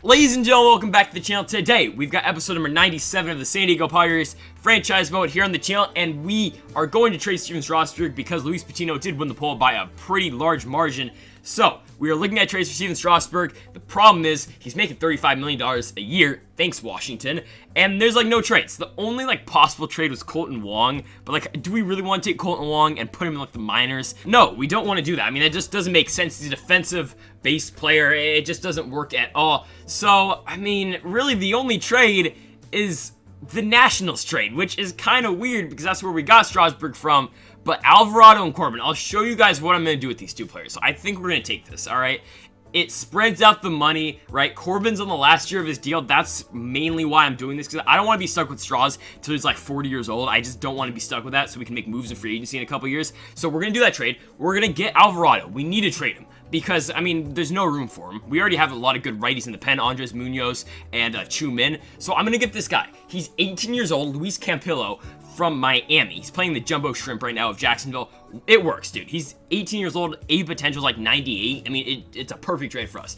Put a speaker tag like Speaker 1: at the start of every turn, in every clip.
Speaker 1: Ladies and gentlemen, welcome back to the channel. Today, we've got episode number 97 of the San Diego Padres franchise mode here on the channel, and we are going to trade Steven Strasburg because Luis Patino did win the poll by a pretty large margin. So, we are looking at trades for Steven Strasburg. The problem is, he's making $35 million a year, thanks Washington, and there's no trades. The only possible trade was Kolten Wong, but do we really want to take Kolten Wong and put him in the minors? No, we don't want to do that. I mean, it just doesn't make sense. He's a defensive base player. It just doesn't work at all. So, I mean, really the only trade is the Nationals trade, which is kind of weird because that's where we got Strasburg from. But Alvarado and Corbin, I'll show you guys what I'm going to do with these two players. So I think we're going to take this, all right? It spreads out the money, right? Corbin's on the last year of his deal. That's mainly why I'm doing this, because I don't want to be stuck with Straws until he's 40 years old. I just don't want to be stuck with that, so we can make moves in free agency in a couple years. So we're going to do that trade. We're going to get Alvarado. We need to trade him because, I mean, there's no room for him. We already have a lot of good righties in the pen, Andres Munoz and Chu Min. So I'm going to get this guy. He's 18 years old, Luis Campillo from Miami. He's playing the Jumbo Shrimp right now of Jacksonville. It works, dude. He's 18 years old. A potential is 98. I mean, it's a perfect trade for us.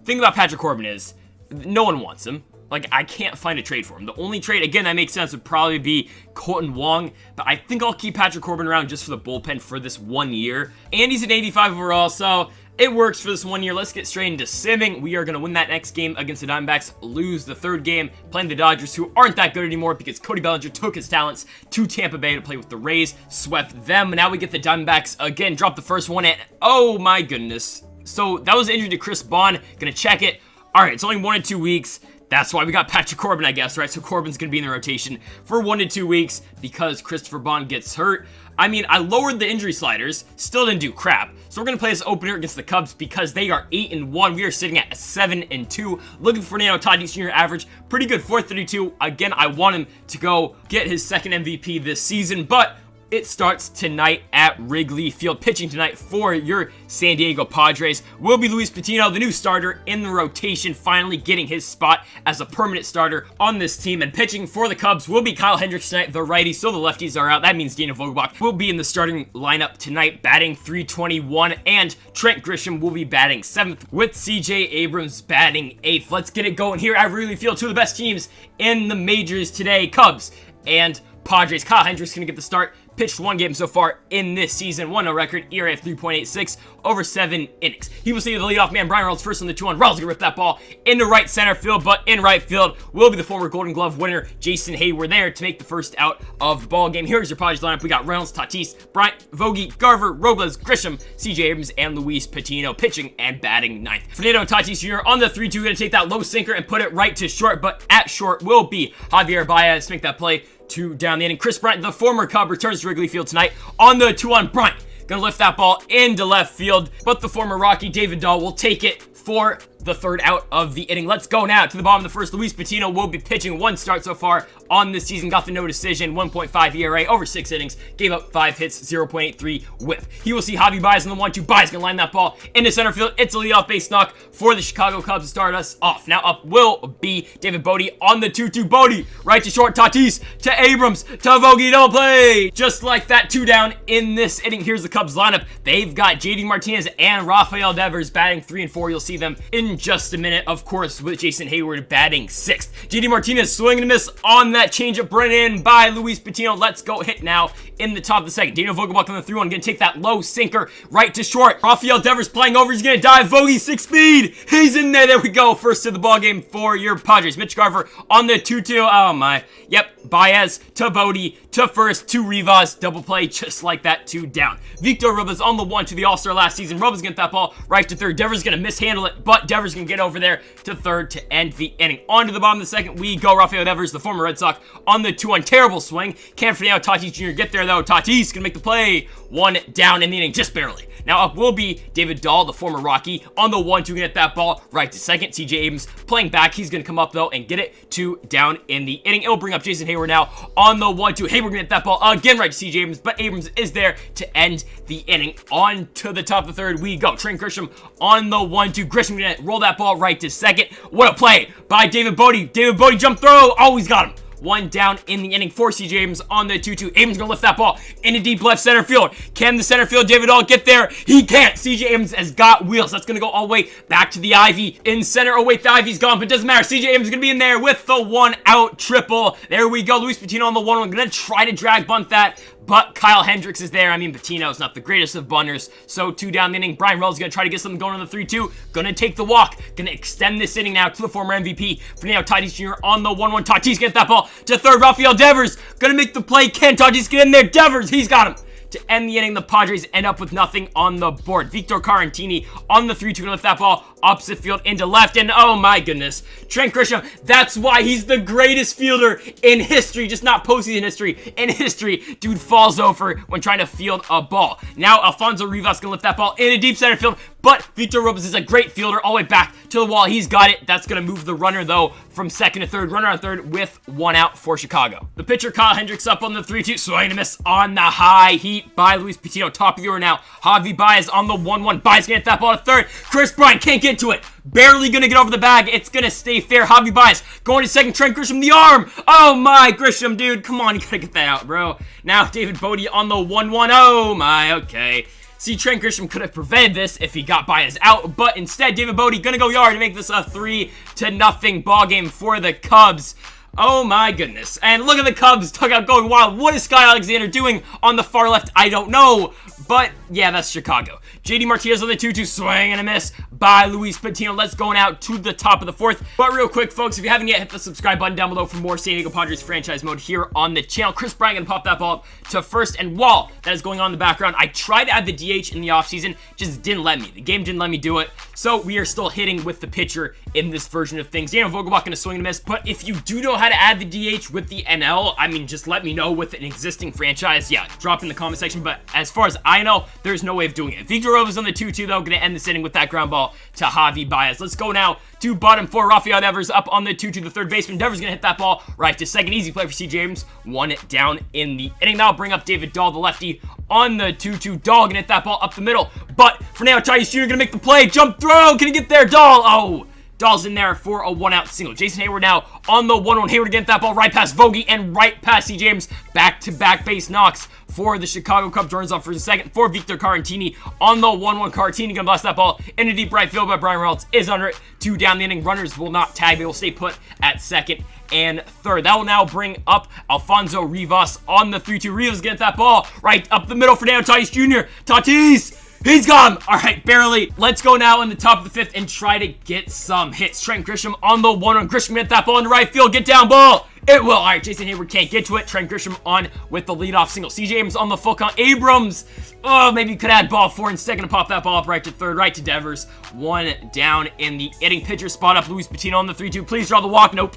Speaker 1: Thing about Patrick Corbin is no one wants him. I can't find a trade for him. The only trade, again, that makes sense would probably be Kolten Wong, but I think I'll keep Patrick Corbin around just for the bullpen for this 1 year. And he's an 85 overall, so it works for this 1 year. Let's get straight into simming. We are going to win that next game against the Diamondbacks, lose the third game, playing the Dodgers, who aren't that good anymore because Cody Bellinger took his talents to Tampa Bay to play with the Rays, swept them. Now we get the Diamondbacks again, drop the first one, and oh my goodness. So that was injury to Chris Bond. Gonna check it. All right, it's only 1 to 2 weeks. That's why we got Patrick Corbin, I guess, right? So Corbin's going to be in the rotation for 1 to 2 weeks because Christopher Bond gets hurt. I mean, I lowered the injury sliders, still didn't do crap. So we're going to play this opener against the Cubs because they are 8-1. We are sitting at 7-2. Looking for Fernando Tatis Jr. average. Pretty good 432. Again, I want him to go get his second MVP this season, but it starts tonight at Wrigley Field. Pitching tonight for your San Diego Padres will be Luis Patino, the new starter in the rotation, finally getting his spot as a permanent starter on this team. And pitching for the Cubs will be Kyle Hendricks tonight, the righty, so the lefties are out. That means Daniel Vogelbach will be in the starting lineup tonight, batting .321, and Trent Grisham will be batting 7th, with CJ Abrams batting 8th. Let's get it going here at Wrigley Field. Two of the best teams in the majors today, Cubs and Padres. Kyle Hendricks going to get the start. Pitched 1 game so far in this season. 1-0 record. ERA of 3.86 over 7 innings. He will see the leadoff man, Brian Reynolds, first on the 2-1. Reynolds going to rip that ball into right center field, but in right field will be the former Golden Glove winner, Jason Hayward, there to make the first out of the ball game. Here's your Padres lineup. We got Reynolds, Tatis, Bryant, Vogie, Garver, Robles, Grisham, CJ Abrams, and Luis Patino pitching and batting 9th. Fernando Tatis Jr. on the 3-2, going to take that low sinker and put it right to short, but at short will be Javier Baez to make that play to down the inning. Chris Bryant, the former Cub, returns to Wrigley Field tonight on the 2-1. Bryant gonna lift that ball into left field, but the former Rocky David Dahl will take it for the third out of the inning. Let's go now to the bottom of the first. Luis Patino will be pitching 1 start so far on this season. Got the no decision, 1.5 ERA over 6 innings. Gave up 5 hits, 0.83 whip. He will see Javi Baez on the 1-2. Baez gonna line that ball into center field. It's a leadoff base knock for the Chicago Cubs to start us off. Now up will be David Bote on the 2-2. Bote right to short. Tatis to Abrams to Vogie. Double play. Just like that, 2 down in this inning. Here's the Cubs lineup. They've got JD Martinez and Rafael Devers batting 3 and 4. You'll see them in just a minute, of course, with Jason Hayward batting 6th. JD Martinez swinging and miss on that changeup brought in by Luis Patino. Let's go hit now in the top of the second. Daniel Vogelbach on the 3-1, gonna take that low sinker right to short. Rafael Devers playing over, he's gonna dive. Vogie 6 speed, he's in there. There we go. First to the ball game for your Padres. Mitch Garver on the 2-2. Oh my. Yep. Baez to Bote to first to Rivas. Double play just like that. 2 down. Victor Robles on the 1 to the All-Star last season. Robles gonna get that ball right to third. Devers gonna mishandle it, but Devers gonna get over there to third to end the inning. On to the bottom of the second we go. Rafael Devers, the former Red Sox, on the 2-1. Terrible swing. Can't Fernando Tatis Jr. get there though. Tatis gonna make the play. 1 down in the inning, just barely. Now up will be David Dahl, the former Rocky, on the 1-2, gonna get that ball right to second. CJ Abrams playing back. He's gonna come up though and get it 2 down in the inning. It'll bring up Jason Hayward now on the 1-2. Hayward gonna get that ball again right to CJ Abrams, but Abrams is there to end the inning. On to the top of the third we go. Trent Grisham on the 1-2. Grisham gonna roll that ball right to second. What a play by David Bote. David Bote jump throw. Oh, he's got him. 1 down in the inning for CJ Abrams on the 2-2. Abrams gonna lift that ball into deep left center field. Can the center field David Dahl get there? He can't. CJ Abrams has got wheels. That's gonna go all the way back to the Ivy in center. Oh wait, the Ivy's gone, but it doesn't matter. CJ Abrams is gonna be in there with the 1-out triple. There we go. Luis Patino on the 1-1. Gonna try to drag bunt that, but Kyle Hendricks is there. I mean, Patino's not the greatest of bunters, so 2 down the inning. Brian Reynolds gonna try to get something going on the 3-2. Gonna take the walk. Gonna extend this inning now to the former MVP. Fernando Tatis Jr. on the 1-1. Tatis gets that ball to third. Rafael Devers gonna make the play. Can Tatis get in there? Devers, he's got him. To end the inning, the Padres end up with nothing on the board. Victor Caratini on the 3-2 gonna lift that ball opposite field into left, and oh my goodness, Trent Grisham, that's why he's the greatest fielder in history, just not postseason history, in history. Dude falls over when trying to field a ball. Now Alfonso Rivas gonna lift that ball into deep center field, but Victor Robles is a great fielder all the way back to the wall. He's got it. That's gonna move the runner though from second to third. Runner on third with 1 out for Chicago. The pitcher Kyle Hendricks up on the 3-2, swing and a miss on the high heat by Luis Patino. Top of the order now. Javi Baez on the 1-1. Baez gonna get that ball to third. Chris Bryant can't get to it. Barely gonna get over the bag. It's gonna stay fair. Javi Baez going to second. Trent Grisham the arm. Oh my, Grisham, dude. Come on, you gotta get that out, bro. Now David Bodie on the 1-1. Oh my, okay. See, Trent Grisham could have prevented this if he got Baez out, but instead, David Bodie gonna go yard to make this a 3-0 ball game for the Cubs. Oh my goodness. And look at the Cubs dugout going wild. What is Sky Alexander doing on the far left? I don't know. But yeah, that's Chicago. JD Martinez on the 2-2, swing and a miss by Luis Patino. Let's go out to the top of the 4th. But real quick, folks, if you haven't yet, hit the subscribe button down below for more San Diego Padres franchise mode here on the channel. Chris Bryant gonna pop that ball up to first, and while that is going on in the background, I tried to add the DH in the offseason, just didn't let me. The game didn't let me do it, so we are still hitting with the pitcher in this version of things. Daniel Vogelbach gonna swing and miss, but if you do know how to add the DH with the NL, I mean, just let me know with an existing franchise. Yeah, drop in the comment section, but as far as I know, there's no way of doing it. Victor Robles on the 2-2, though, gonna end this inning with that ground ball to Javi Baez. Let's go now to bottom 4. Rafael Devers up on the 2-2, the third baseman. Devers gonna hit that ball right to second. Easy play for CJ Abrams. 1 down in the inning. Now bring up David Dahl, the lefty, on the 2-2. Dahl gonna hit that ball up the middle, but Fernando Tatis Jr. gonna make the play. Jump throw. Can he get there? Dahl. Oh. Dahl's in there for a 1-out single. Jason Hayward now on the 1-1. Hayward again, that ball right past Vogie and right past C. James. Back-to-back base knocks for the Chicago Cubs. Runners on for the second for Victor Caratini on the 1-1. Caratini gonna blast that ball into deep right field, but Brian Reynolds is under it. 2 down the inning. Runners will not tag. They will stay put at second and third. That will now bring up Alfonso Rivas on the 3-2. Rivas gonna get that ball right up the middle for Fernando Tatis Jr. Tatis! He's gone! Alright, barely. Let's go now in the top of the 5th and try to get some hits. Trent Grisham on the 1-1. Grisham get that ball in the right field. Get down ball! It will. Alright, Jason Hayward can't get to it. Trent Grisham on with the leadoff single. CJ Abrams on the full count. Abrams! Oh, maybe you could add ball 4 instead. Gonna pop that ball up right to third, right to Devers. 1 down in the inning. Pitcher spot up. Luis Patino on the 3-2. Please draw the walk. Nope.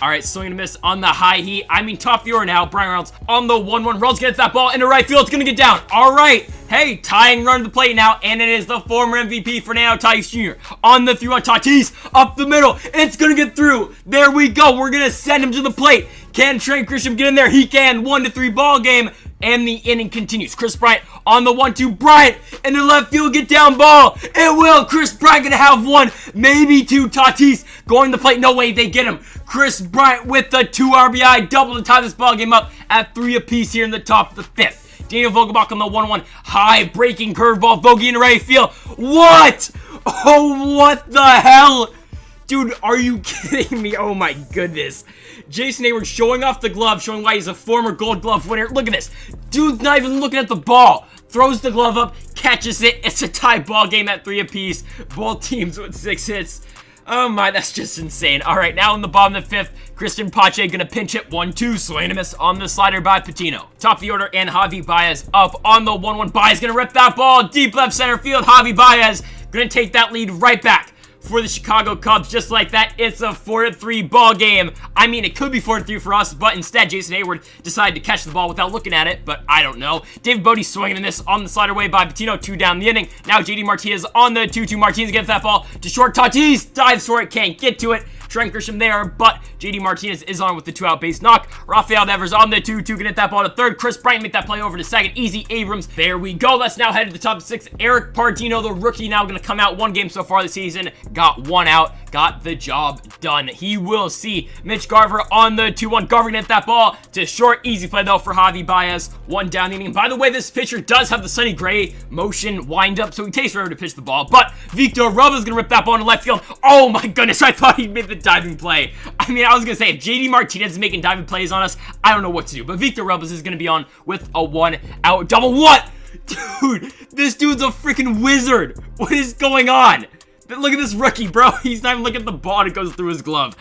Speaker 1: Alright, swing and a miss on the high heat. I mean, top of the order now. Brian Reynolds on the 1-1. Reynolds gets that ball into right field. It's gonna get down. Alright. Hey, tying run to the plate now, and it is the former MVP Fernando Tatis Jr. on the 3-1. Tatis up the middle. It's gonna get through. There we go. We're gonna send him to the plate. Can Trent Grisham get in there? He can. 1-3 ball game. And the inning continues. Chris Bryant on the 1-2. Bryant in the left field. Get down ball. It will. Chris Bryant gonna have 1, maybe 2. Tatis going to the plate. No way they get him. Chris Bryant with the 2 RBI double to tie this ball game up at 3 apiece here in the top of the 5th. Daniel Vogelbach on the 1-1. High breaking curveball. Vogie in right field. What? Oh, what the hell? Dude, are you kidding me? Oh my goodness. Jason Hayward showing off the glove, showing why he's a former Gold Glove winner. Look at this. Dude's not even looking at the ball. Throws the glove up, catches it. It's a tie ball game at 3 apiece. Both teams with 6 hits. Oh my, that's just insane. All right, now in the bottom of the 5th, Christian Pache gonna pinch it. 1-2, swing and a miss on the slider by Patino. Top of the order, and Javi Baez up on the 1-1. Baez gonna rip that ball deep left center field. Javi Baez gonna take that lead right back for the Chicago Cubs. Just like that, it's a 4-3 ball game. I mean, it could be 4-3 for us, but instead, Jason Hayward decided to catch the ball without looking at it, but I don't know. David Bodie swinging in this on the slider way by Patino. 2 down the inning. Now JD Martinez on the 2-2. Martinez gets that ball to short. Tatis dives for it, can't get to it. Trent Grisham there, but JD Martinez is on with the 2-out base knock. Rafael Devers on the 2-2, gonna hit that ball to third. Chris Bryant make that play over to second. Easy Abrams. There we go. Let's now head to the top 6. Eric Pardino, the rookie, now gonna come out 1 game so far this season. Got 1 out. Got the job done. He will see Mitch Garver on the 2-1. Garver gonna hit that ball to short. Easy play though for Javi Baez. 1 down the inning. By the way, this pitcher does have the Sonny Gray motion wind up, so he takes forever to pitch the ball. But Victor Robles gonna rip that ball into left field. Oh my goodness, I thought he made the diving play. I mean, I was gonna say, if JD Martinez is making diving plays on us, I don't know what to do. But Victor Robles is gonna be on with a 1-out double. What? Dude, this dude's a freaking wizard. What is going on? Look at this rookie, bro. He's not even looking at the ball and it goes through his glove.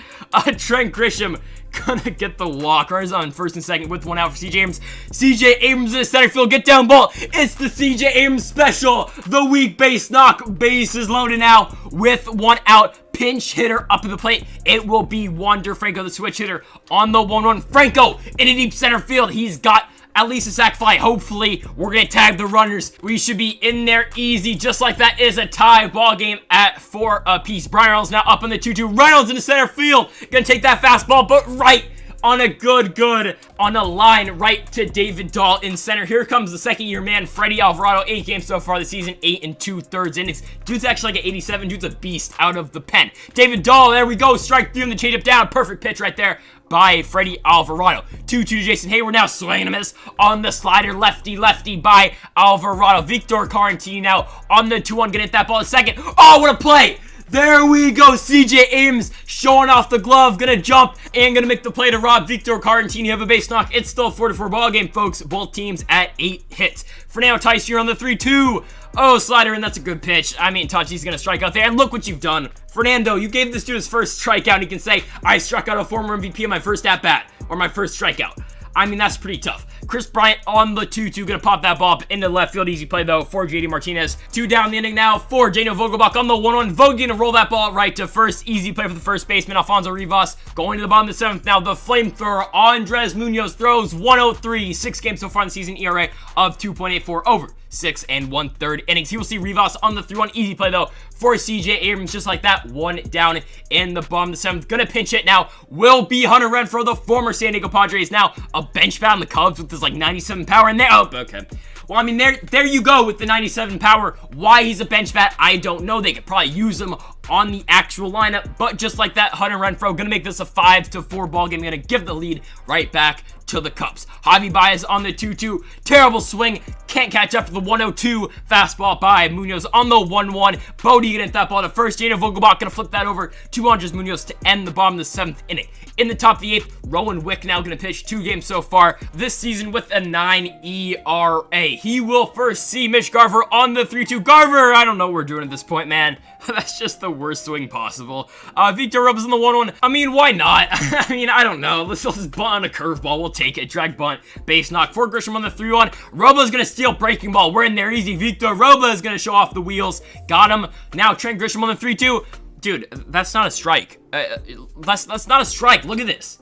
Speaker 1: Trent Grisham gonna get the walk. Runners on first and second with 1 out for CJ Abrams. CJ Abrams in the center field. Get down ball. It's the CJ Abrams special. The weak base knock. Base is loaded now with 1 out. Pinch hitter up to the plate. It will be Wander Franco, the switch hitter, on the 1-1. Franco in a deep center field. He's got at least a sac fly. Hopefully, we're going to tag the runners. We should be in there easy. Just like that is a tie. Ball game at 4 apiece. Brian Reynolds now up on the 2-2. Reynolds in the center field. Going to take that fastball, but right on a good on a line right to David Dahl in center. Here comes the second-year man, Freddie Alvarado. 8 games so far this season, 8 2/3 innings. Dude's actually like an 87. Dude's a beast out of the pen. David Dahl, there we go. Strike 3 on the changeup down. Perfect pitch right there by Freddie Alvarado. 2-2 to Jason Hayward now swinging a miss on the slider. Lefty by Alvarado. Victor Carantini now on the 2-1. Gonna hit that ball in second. Oh, what a play! There we go. CJ Abrams showing off the glove. Gonna jump and gonna make the play to rob Victor Carantini of a base knock. It's still a 4-4 ball game, folks. Both teams at 8 hits. Fernando Tatis here on the 3-2. Oh, slider, and that's a good pitch. I mean, Tatis gonna strike out there. And look what you've done. Fernando, you gave this dude his first strikeout, and he can say, I struck out a former MVP on my first at-bat, or my first strikeout. I mean, that's pretty tough. Chris Bryant on the 2-2, gonna pop that ball up into left field. Easy play, though, for JD Martinez. 2 down the inning now for Daniel Vogelbach on the 1-1. Vogue gonna roll that ball right to first. Easy play for the first baseman, Alfonso Rivas. Going to the bottom of the 7th now, the flamethrower, Andres Munoz throws 103. 6 games so far in the season, ERA of 2.84 over 6 1/3 innings. He will see Rivas on the 3-1. Easy play, though, for CJ Abrams. Just like that, 1 down in the bottom of the 7th. Gonna pinch it now. Will be Hunter Renfroe, the former San Diego Padres. Now a bench bat on the Cubs with his like 97 power in there. Oh, okay. Well, I mean, there you go with the 97 power. Why he's a bench bat, I don't know. They could probably use him on the actual lineup, but just like that, Hunter Renfroe gonna make this a 5-4 ball game. Gonna give the lead right back to the Cubs. Javi Baez on the 2-2. Terrible swing. Can't catch up to the 102 fastball by Munoz on the 1-1. Bodie gonna hit that ball to first. Jada Vogelbach gonna flip that over to Andres Munoz to end the bottom of the 7th inning. In the top of the 8th, Rowan Wick now gonna pitch 2 games so far this season with a 9 ERA. He will first see Mitch Garver on the 3-2. Garver, I don't know what we're doing at this point, man. That's just the worst swing possible. Victor Robles on the 1-1. I mean, why not? I mean, I don't know. Let's just bunt on a curveball. We'll take it. Drag bunt. Base knock. For Grisham on the 3-1. Robles gonna steal breaking ball. We're in there easy. Victor Robles gonna show off the wheels. Got him. Now Trent Grisham on the 3-2. Dude, that's not a strike. That's not a strike. Look at this.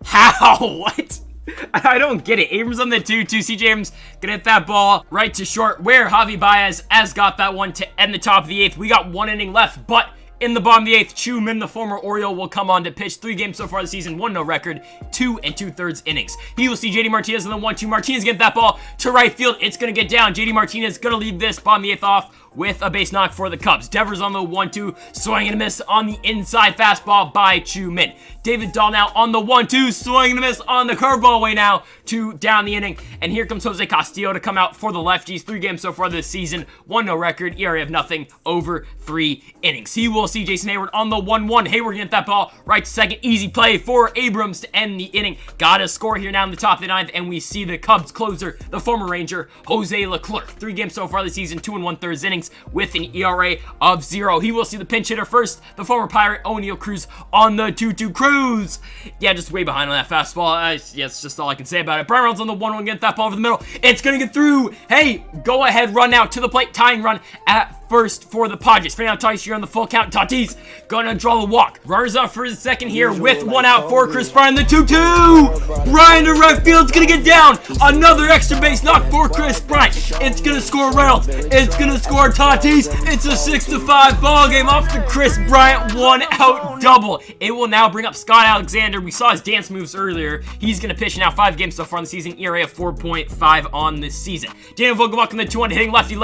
Speaker 1: How? What? I don't get it. Abrams on the 2-2. CJ Abrams gonna hit that ball right to short, where Javi Baez has got that one to end the top of the 8th. We got 1 inning left, but in the bottom of the 8th, Chu Min, the former Oriole, will come on to pitch. 3 games so far this season, 1-0 record, 2 2/3 innings. He will see JD Martinez on the 1-2. Martinez get that ball to right field. It's gonna get down. JD Martinez gonna leave this bottom of the 8th off with a base knock for the Cubs. Devers on the 1-2, swing and a miss on the inside fastball by Chu Min. David Dahl now on the 1-2, swing and a miss on the curveball away now to down the inning. And here comes Jose Castillo to come out for the lefties. 3 games so far this season, 1-0 record, ERA of nothing over 3 innings. He will see Jason Hayward on the 1-1. Hayward get that ball right to second. Easy play for Abrams to end the inning. Got a score here now in the top of the 9th, and we see the Cubs closer, the former Ranger, Jose Leclerc. 3 games so far this season, 2 1/3 innings with an ERA of 0. He will see the pinch hitter first, the former Pirate, O'Neal Cruz on the 2-2. Cruz! Yeah, just way behind on that fastball. Yeah, it's just all I can say about it. Brian Reynolds on the 1-1, get that ball over the middle. It's gonna get through. Hey, go ahead, run now to the plate, tying run at first for the Padres. Fernando Tatis here on the full count. Tatis gonna draw the walk. Runners up for his second here with one out for Chris Bryant. The 2-2. Bryant to right field's gonna get down. Another extra base knock for Chris Bryant. It's gonna score Reynolds. It's gonna score Tatis. It's a 6-5 ball game off the Chris Bryant 1-out double. It will now bring up Scott Alexander. We saw his dance moves earlier. He's gonna pitch now 5 games so far in the season. ERA of 4.5 on this season. Daniel Vogelbach in the 2-1 hitting lefty.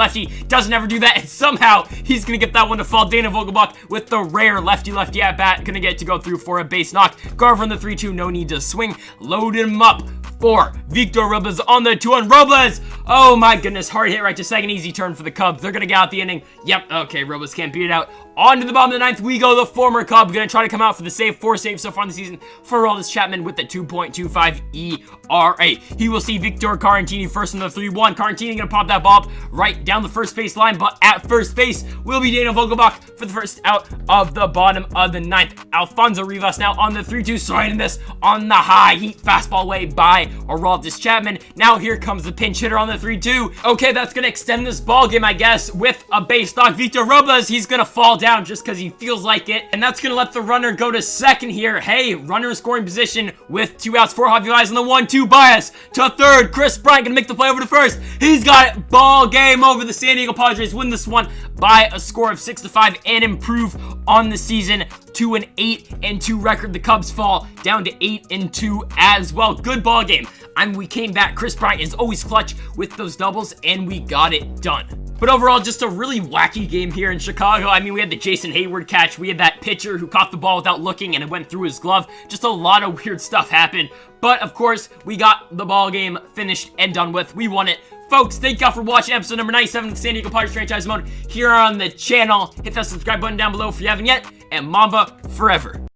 Speaker 1: Doesn't ever do that, and somehow he's gonna get that one to fall. Daniel Vogelbach with the rare lefty at bat, gonna get to go through for a base knock. Garver in the 3-2, no need to swing. Load him up for Victor Robles on the 2-1. Robles! Oh my goodness, hard hit right to second. Easy turn for the Cubs. They're gonna get out the inning. Yep, okay, Robles can't beat it out. On to the bottom of the 9th we go. The former Cub gonna try to come out for the save. 4 saves so far in the season for Aroldis Chapman with the 2.25 ERA. He will see Victor Caratini first in the 3-1. Caratini gonna pop that ball up right down the first base line, but at first base will be Daniel Vogelbach for the first out of the bottom of the 9th. Alfonso Rivas now on the 3-2, sliding this on the high heat fastball way by Aroldis Chapman. Now here comes the pinch hitter on the 3-2. Okay, that's gonna extend this ball game, I guess, with a base knock. Victor Robles, he's gonna fall down just because he feels like it, and that's gonna let the runner go to second here. Hey, runner in scoring position with 2 outs for Javi Baez on the 1-2 bias to third. Chris Bryant gonna make the play over to first. He's got it. Ball game over. The San Diego Padres win this one by a score of 6-5 and improve on the season to an 8-2 record. The Cubs fall down to 8-2 as well. Good ball game. We came back. Chris Bryant is always clutch with those doubles, and we got it done. But overall, just a really wacky game here in Chicago. I mean, we had the Jason Hayward catch. We had that pitcher who caught the ball without looking, and it went through his glove. Just a lot of weird stuff happened. But, of course, we got the ball game finished and done with. We won it. Folks, thank y'all for watching episode number 97 of the San Diego Padres franchise mode here on the channel. Hit that subscribe button down below if you haven't yet. And Mamba forever.